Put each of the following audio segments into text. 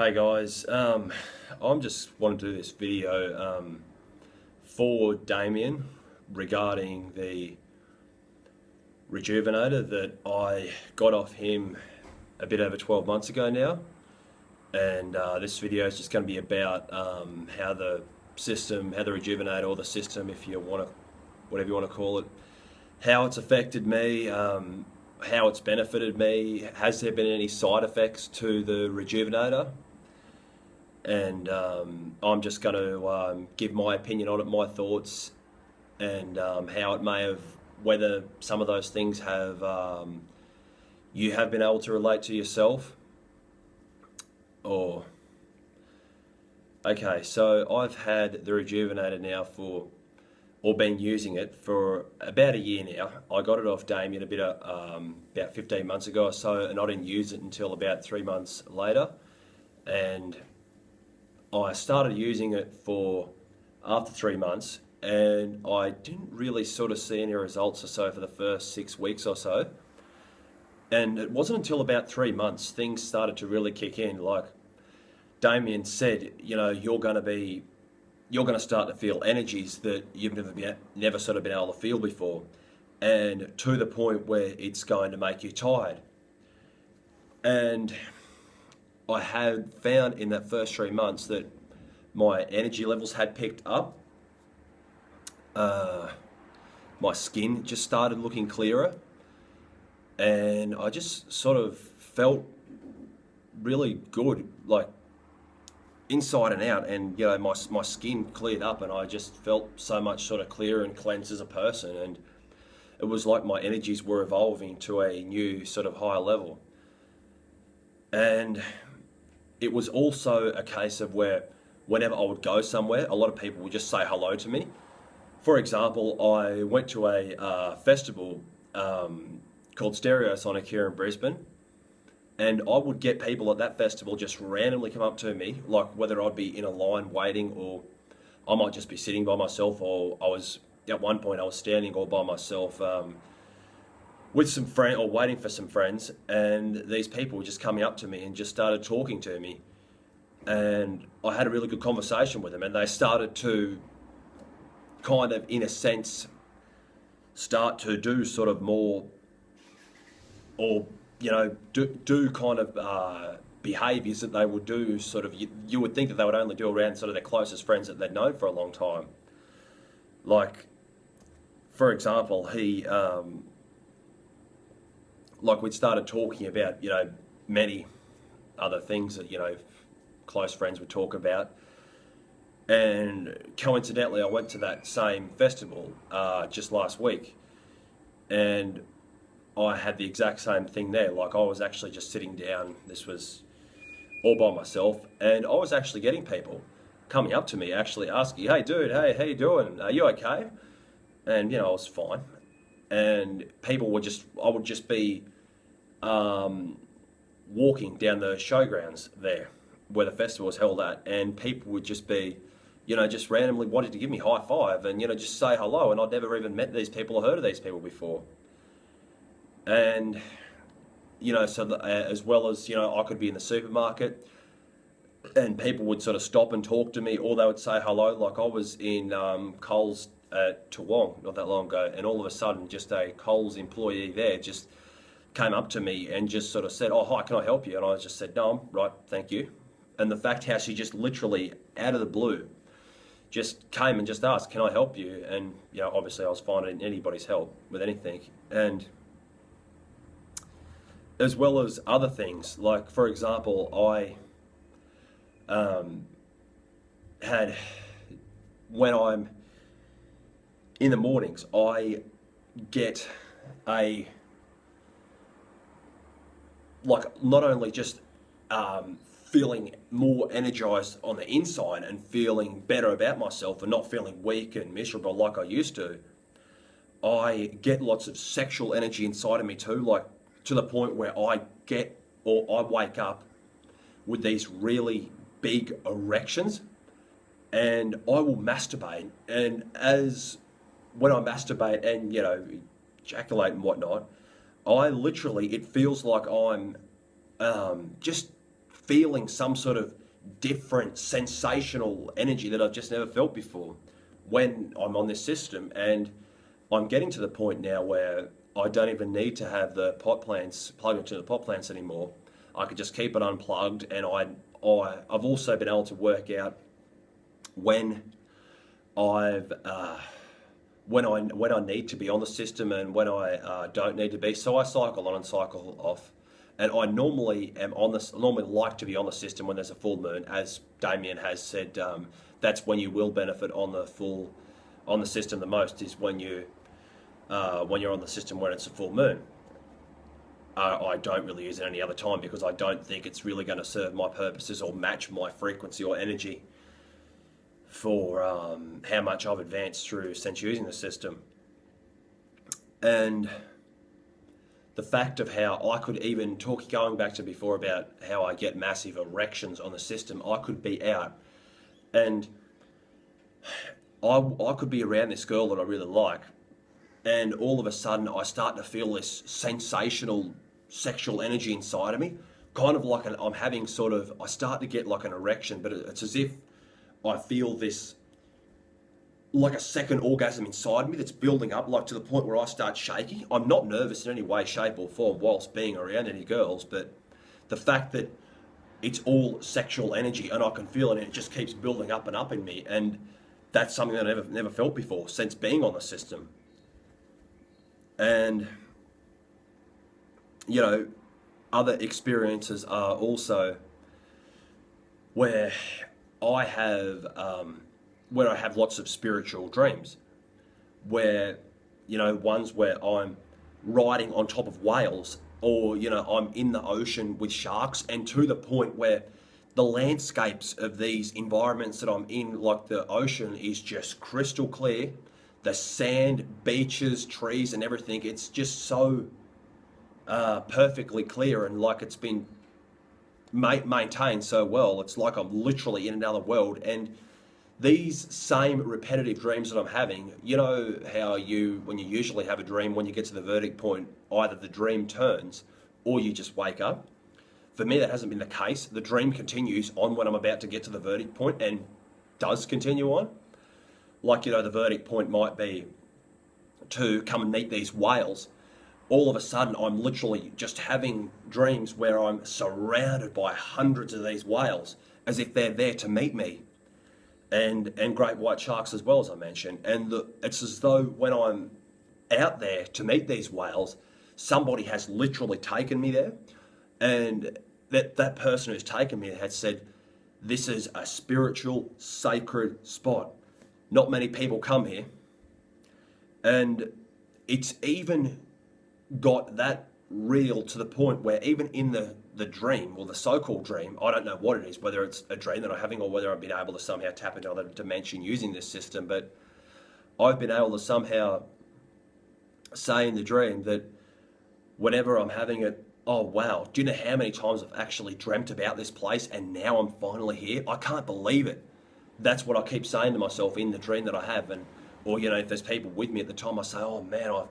Hey guys, I'm just wanting to do this video for Damien regarding the rejuvenator that I got off him a bit over 12 months ago now. And this video is just going to be about how the system, how the rejuvenator or the system, if you want to, whatever you want to call it, how it's affected me, how it's benefited me. Has there been any side effects to the rejuvenator? And I'm just going to give my opinion on it, my thoughts, and how it may have, whether some of those things have you have been able to relate to yourself. Or okay, so I've had the rejuvenator now or been using it for about a year now. I got it off Damien about 15 months ago or so, and I didn't use it until about 3 months later. And I started using it after 3 months, and I didn't really sort of see any results or so for the first 6 weeks or so. And it wasn't until about 3 months things started to really kick in. Like Damien said, you're going to start to feel energies that you've never sort of been able to feel before, and to the point where it's going to make you tired. And I had found in that first 3 months that my energy levels had picked up. My skin just started looking clearer, and I just sort of felt really good, like inside and out. And my skin cleared up, and I just felt so much sort of clearer and cleansed as a person. And it was like my energies were evolving to a new sort of higher level. And it was also a case of where whenever I would go somewhere, a lot of people would just say hello to me. For example, I went to a festival called Stereosonic here in Brisbane, and I would get people at that festival just randomly come up to me, like whether I'd be in a line waiting, or I might just be sitting by myself, or at one point I was standing all by myself with some friend or waiting for some friends, and these people were just coming up to me and just started talking to me, and I had a really good conversation with them, and they started to kind of, in a sense, start to do sort of more, or do kind of behaviours that they would do sort of, you would think that they would only do around sort of their closest friends that they'd known for a long time. Like, for example, like we'd started talking about, many other things that, close friends would talk about. And coincidentally, I went to that same festival just last week, and I had the exact same thing there. Like, I was actually just sitting down, this was all by myself, and I was actually getting people coming up to me, actually asking, "Hey dude, hey, how you doing? Are you okay?" And, I was fine. And people would I would just be walking down the showgrounds there where the festival was held at, and people would just be, just randomly wanting to give me a high five and, just say hello. And I'd never even met these people or heard of these people before. And, as well as, I could be in the supermarket and people would sort of stop and talk to me, or they would say hello. Like, I was in Coles at Toowong not that long ago, and all of a sudden just a Coles employee there just came up to me and just sort of said, "Oh, hi, can I help you?" And I just said, "No, I'm right, thank you." And the fact how she just literally, out of the blue, just came and just asked, "Can I help you?" And, obviously I was finding anybody's help with anything. And as well as other things, like, for example, I had, when I'm in the mornings, I get not only just feeling more energized on the inside and feeling better about myself and not feeling weak and miserable like I used to, I get lots of sexual energy inside of me too, like to the point where I wake up with these really big erections, and I will masturbate. And when I masturbate and, ejaculate and whatnot, it feels like I'm just feeling some sort of different sensational energy that I've just never felt before when I'm on this system. And I'm getting to the point now where I don't even need to have the pot plants plugged into the pot plants anymore. I could just keep it unplugged, and I've also been able to work out when I've when I need to be on the system and when I don't need to be. So I cycle on and cycle off, and I normally like to be on the system when there's a full moon, as Damien has said. That's when you will benefit on the system the most, is when you're on the system when it's a full moon. I don't really use it any other time because I don't think it's really going to serve my purposes or match my frequency or energy for how much I've advanced through since using the system. And the fact of how I could even going back to before about how I get massive erections on the system, I could be out and I could be around this girl that I really like, and all of a sudden I start to feel this sensational sexual energy inside of me, kind of like I start to get like an erection, but it's as if I feel this like a second orgasm inside me that's building up, like to the point where I start shaking. I'm not nervous in any way, shape or form whilst being around any girls, but the fact that it's all sexual energy and I can feel it and it just keeps building up and up in me, and that's something that I never felt before since being on the system. And other experiences are also where I have lots of spiritual dreams, where ones where I'm riding on top of whales, or I'm in the ocean with sharks, and to the point where the landscapes of these environments that I'm in, like the ocean, is just crystal clear. The sand, beaches, trees and everything, it's just so perfectly clear, and like it's been maintained so well. It's like I'm literally in another world. And these same repetitive dreams that I'm having, how when you usually have a dream, when you get to the verdict point, either the dream turns or you just wake up. For me, that hasn't been the case. The dream continues on when I'm about to get to the verdict point, and does continue on. Like, the verdict point might be to come and meet these whales. All of a sudden, I'm literally just having dreams where I'm surrounded by hundreds of these whales, as if they're there to meet me. And great white sharks as well, as I mentioned. And it's as though when I'm out there to meet these whales, somebody has literally taken me there. And that person who's taken me has said, this is a spiritual, sacred spot. Not many people come here. And it's even got that real to the point where even in the dream, or the so-called dream, I don't know what it is, whether it's a dream that I'm having or whether I've been able to somehow tap into another dimension using this system, but I've been able to somehow say in the dream that whenever I'm having it, oh wow, do you know how many times I've actually dreamt about this place and now I'm finally here? I can't believe it. That's what I keep saying to myself in the dream that I have. Or if there's people with me at the time, I say, oh man,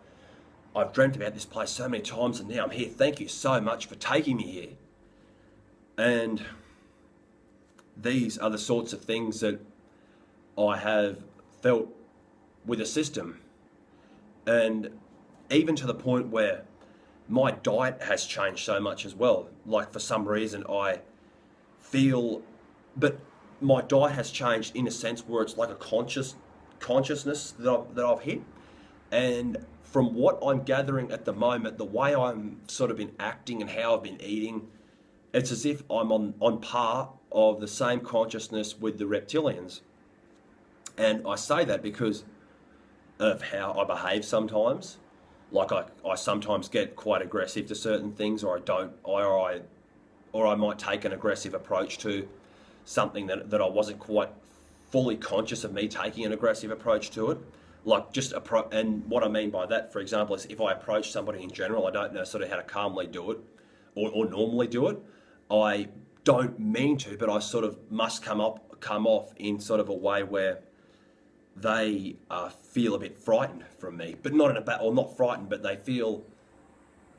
I've dreamt about this place so many times and now I'm here. Thank you so much for taking me here. And these are the sorts of things that I have felt with a system. And even to the point where my diet has changed so much as well. Like, for some reason I feel, but my diet has changed in a sense where it's like a consciousness that I've hit. And from what I'm gathering at the moment, the way I'm sort of been acting and how I've been eating, it's as if I'm on par of the same consciousness with the reptilians. And I say that because of how I behave sometimes. Like I sometimes get quite aggressive to certain things, or I don't, or I might take an aggressive approach to something that I wasn't quite fully conscious of me taking an aggressive approach to it. Like and what I mean by that, for example, is if I approach somebody in general, I don't know sort of how to calmly do it or normally do it. I don't mean to, but I sort of must come off in sort of a way where they feel a bit frightened from me, but not in a bad, or not frightened, but they feel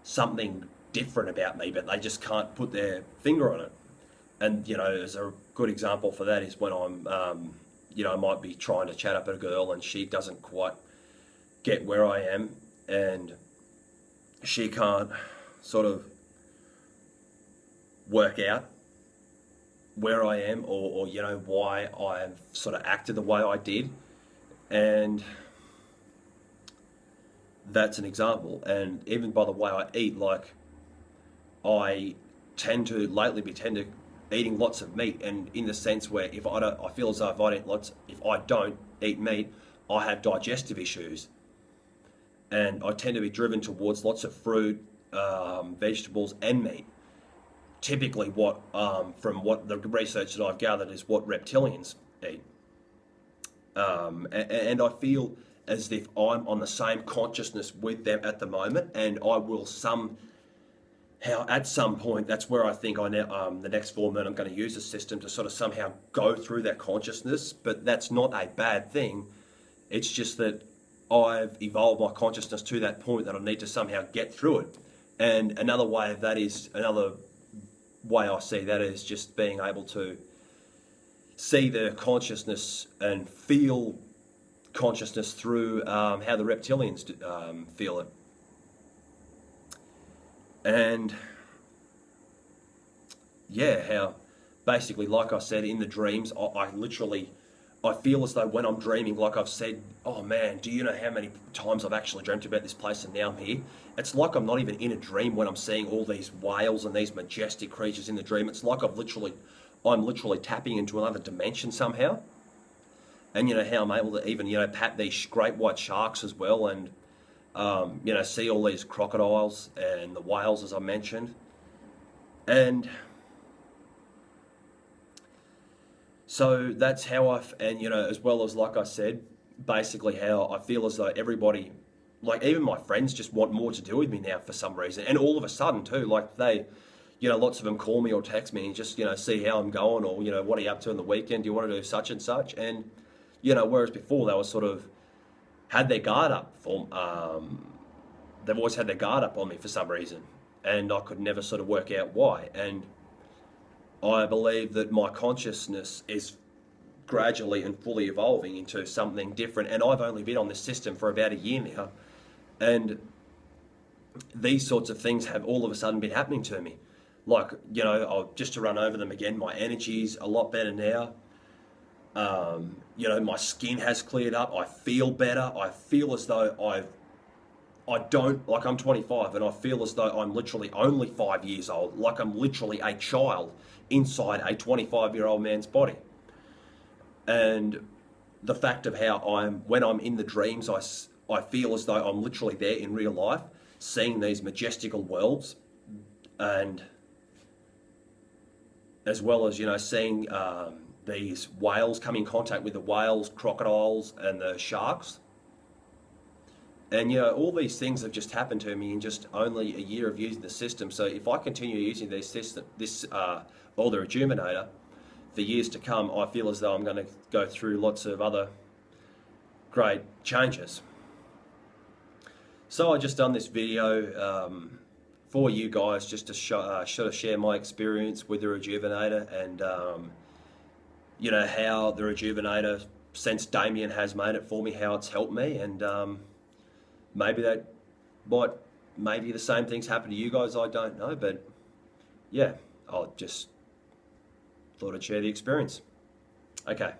something different about me, but they just can't put their finger on it. And as a good example for that is when I might be trying to chat up a girl and she doesn't quite get where I am, and she can't sort of work out where I am, or why I sort of acted the way I did. And that's an example. And even by the way I eat, like, I tend to lately be eating lots of meat, and in the sense where if I don't, I feel as though if I don't eat meat, I have digestive issues, and I tend to be driven towards lots of fruit, vegetables, and meat. Typically, from what the research that I've gathered is what reptilians eat, and I feel as if I'm on the same consciousness with them at the moment, and I will at some point, that's where I think the next 4 minutes I'm going to use the system to sort of somehow go through that consciousness. But that's not a bad thing. It's just that I've evolved my consciousness to that point that I need to somehow get through it. And another way I see that is just being able to see the consciousness and feel consciousness through how the reptilians feel it. And yeah, how basically, like I said, in the dreams, I feel as though when I'm dreaming, like I've said, oh man, do you know how many times I've actually dreamt about this place and now I'm here? It's like I'm not even in a dream when I'm seeing all these whales and these majestic creatures in the dream. It's like I'm literally tapping into another dimension somehow. And how I'm able to even, pat these great white sharks as well, and see all these crocodiles and the whales, as I mentioned. And so that's how as well as, like I said, basically how I feel as though everybody, like even my friends, just want more to do with me now for some reason. And all of a sudden too, like they, lots of them call me or text me and just, see how I'm going, or, what are you up to on the weekend? Do you want to do such and such? And, whereas before they were sort of, had their guard up they've always had their guard up on me for some reason, and I could never sort of work out why. And I believe that my consciousness is gradually and fully evolving into something different, and I've only been on this system for about a year now, and these sorts of things have all of a sudden been happening to me. Like, just to run over them again, my energy's a lot better now. My skin has cleared up. I feel better. I feel as though I'm 25 and I feel as though I'm literally only 5 years old. Like I'm literally a child inside a 25-year-old man's body. And the fact of how when I'm in the dreams, I feel as though I'm literally there in real life, seeing these majestical worlds, and as well as, seeing these whales, come in contact with the whales, crocodiles, and the sharks. And, all these things have just happened to me in just only a year of using the system. So if I continue using the Rejuvenator for years to come, I feel as though I'm going to go through lots of other great changes. So I just done this video for you guys just to sort of share my experience with the Rejuvenator, and how the Rejuvenator, since Damien has made it for me, how it's helped me, and maybe the same things happen to you guys, I don't know, but yeah, I just thought I'd share the experience. Okay.